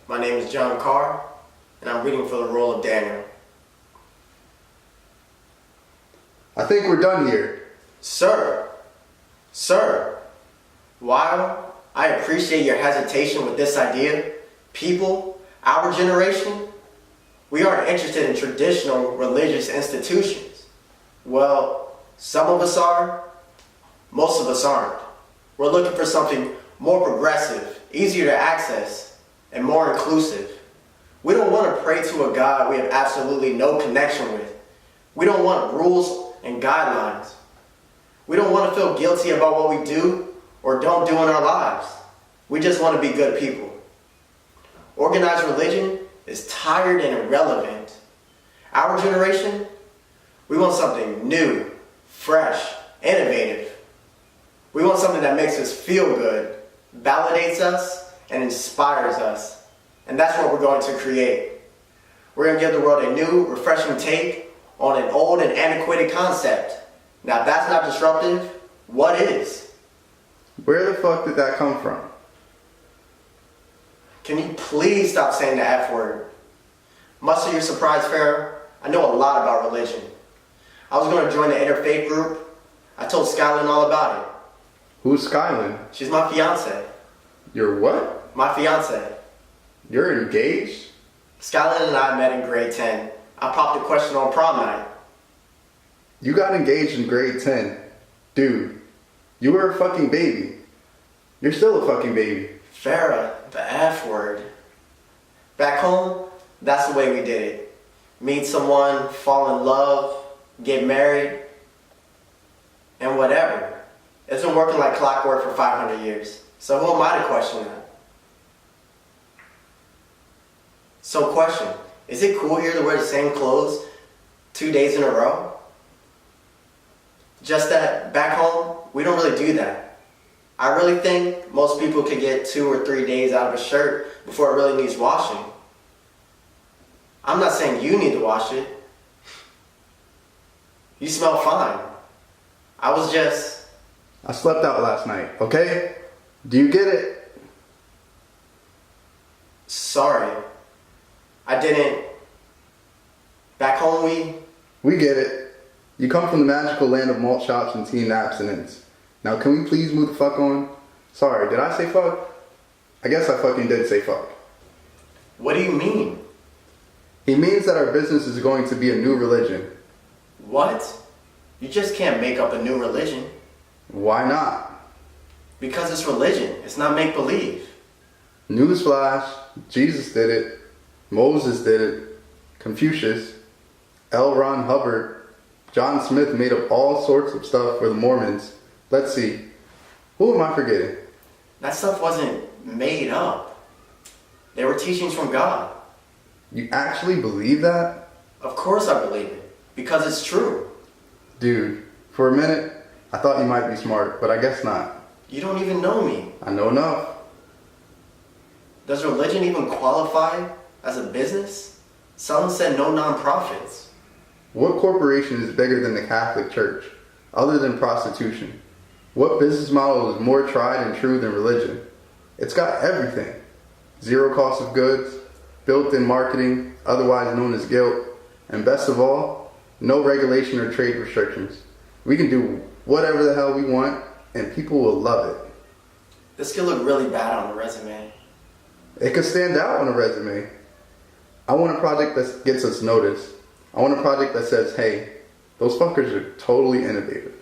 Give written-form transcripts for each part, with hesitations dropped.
My name is John Carr, and I'm reading for the role of Daniel. I think we're done here. Sir, while I appreciate your hesitation with this idea, people, our generation, we aren't interested in traditional religious institutions. Well, some of us are, most of us aren't. We're looking for something more progressive, easier to access, and more inclusive. We don't want to pray to a God we have absolutely no connection with. We don't want rules and guidelines. We don't want to feel guilty about what we do or don't do in our lives. We just want to be good people. Organized religion is tired and irrelevant. Our generation, we want something new, fresh, innovative. We want something that makes us feel good, validates us, and inspires us. And that's what we're going to create. We're going to give the world a new, refreshing take on an old and antiquated concept. Now, if that's not disruptive, what is? Where the fuck did that come from? Can you please stop saying the F word? Much to your surprise, Pharaoh, I know a lot about religion. I was going to join the interfaith group. I told Skylin all about it. Who's Skylin? She's my fiance. You're what? My fiance. You're engaged? Skylin and I met in grade 10. I popped a question on prom night. You got engaged in grade 10. Dude, you were a fucking baby. You're still a fucking baby. Farrah, the F word. Back home, that's the way we did it. Meet someone, fall in love, get married, and whatever. It's been working like clockwork for 500 years. So who am I to question that? So question, is it cool here to wear the same clothes 2 days in a row? Just that back home, we don't really do that. I really think most people could get 2 or 3 days out of a shirt before it really needs washing. I'm not saying you need to wash it. You smell fine. I slept out last night, okay? Do you get it? Sorry. I didn't. Back home We get it. You come from the magical land of malt shops and teen abstinence. Now can we please move the fuck on? Sorry, did I say fuck? I guess I fucking did say fuck. What do you mean? He means that our business is going to be a new religion. What? You just can't make up a new religion. Why not? Because it's religion. It's not make-believe. Newsflash, Jesus did it. Moses did it. Confucius. L. Ron Hubbard. John Smith made up all sorts of stuff for the Mormons. Let's see. Who am I forgetting? That stuff wasn't made up. They were teachings from God. You actually believe that? Of course I believe it. Because it's true. Dude, for a minute, I thought you might be smart, but I guess not. You don't even know me. I know enough. Does religion even qualify as a business? Someone said no nonprofits. What corporation is bigger than the Catholic Church, other than prostitution? What business model is more tried and true than religion? It's got everything. Zero cost of goods, built-in marketing, otherwise known as guilt, and best of all, no regulation or trade restrictions. We can do whatever the hell we want, and people will love it. This could look really bad on a resume. It could stand out on a resume. I want a project that gets us noticed. I want a project that says, hey, those fuckers are totally innovative.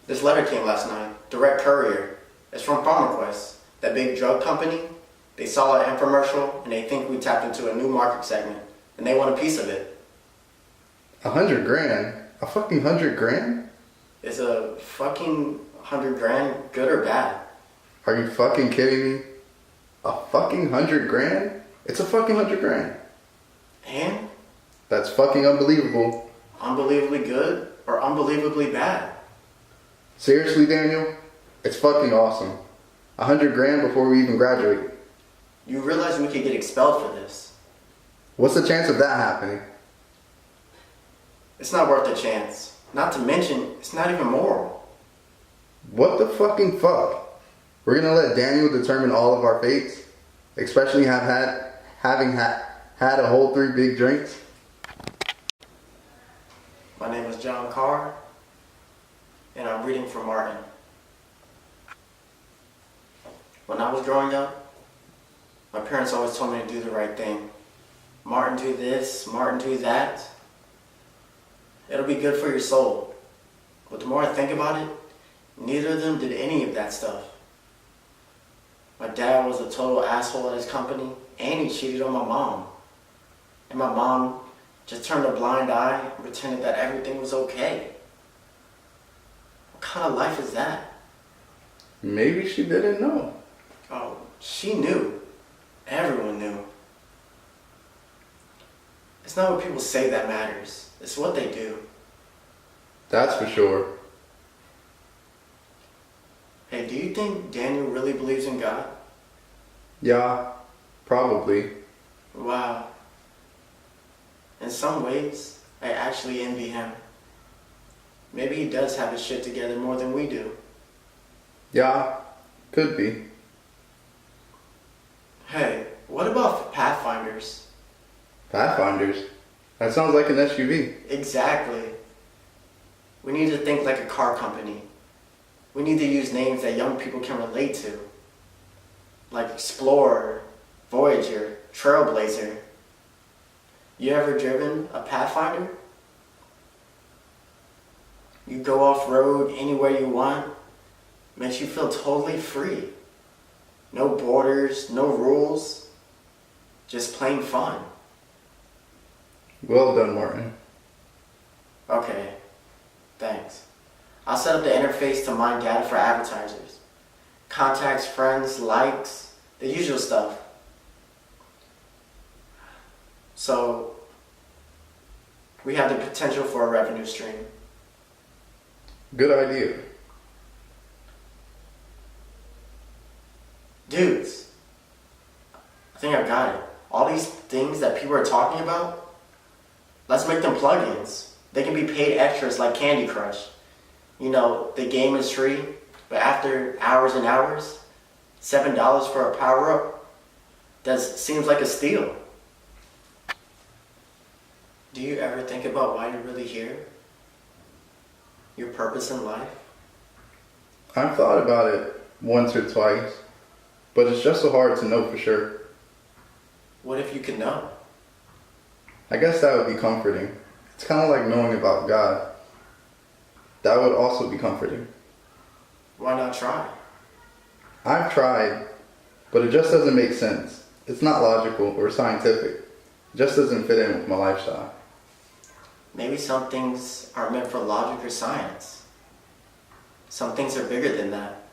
This letter came last night, direct courier. It's from PharmaQuest, that big drug company. They saw our infomercial and they think we tapped into a new market segment and they want a piece of it. $100 grand? A fucking $100 grand? Is a fucking $100 grand good or bad? Are you fucking kidding me? A fucking $100 grand? It's a fucking $100 grand. And? That's fucking unbelievable. Unbelievably good or unbelievably bad? Seriously, Daniel? It's fucking awesome. $100 grand before we even graduate. You realize we could get expelled for this? What's the chance of that happening? It's not worth the chance. Not to mention, it's not even moral. What the fucking fuck? We're gonna let Daniel determine all of our fates? especially having had a whole 3 big drinks. My name is Carr, and I'm reading for Martin. When I was growing up, my parents always told me to do the right thing. Martin, do this, Martin, do that. It'll be good for your soul. But the more I think about it, neither of them did any of that stuff. My dad was a total asshole at his company, and he cheated on my mom. And my mom just turned a blind eye and pretended that everything was okay. What kind of life is that? Maybe she didn't know. Oh, she knew. Everyone knew. It's not what people say that matters. It's what they do. That's for sure. Hey, do you think Daniel really believes in God? Yeah, probably. Wow. In some ways, I actually envy him. Maybe he does have his shit together more than we do. Yeah, could be. Hey, what about Pathfinders? Pathfinders? That sounds like an SUV. Exactly. We need to think like a car company. We need to use names that young people can relate to. Like Explorer, Voyager, Trailblazer. You ever driven a Pathfinder? You go off-road anywhere you want. Makes you feel totally free. No borders, no rules. Just plain fun. Well done, Martin. Okay, thanks. I'll set up the interface to mine data for advertisers. Contacts, friends, likes, the usual stuff. So, we have the potential for a revenue stream. Good idea. Dudes, I think I got it. All these things that people are talking about, let's make them plugins. They can be paid extras like Candy Crush. You know, the game is free, but after hours and hours, $7 for a power-up, that seems like a steal. Do you ever think about why you're really here? Your purpose in life? I've thought about it once or twice, but it's just so hard to know for sure. What if you could know? I guess that would be comforting. It's kind of like knowing about God. That would also be comforting. Why not try? I've tried, but it just doesn't make sense. It's not logical or scientific. It just doesn't fit in with my lifestyle. Maybe some things aren't meant for logic or science. Some things are bigger than that.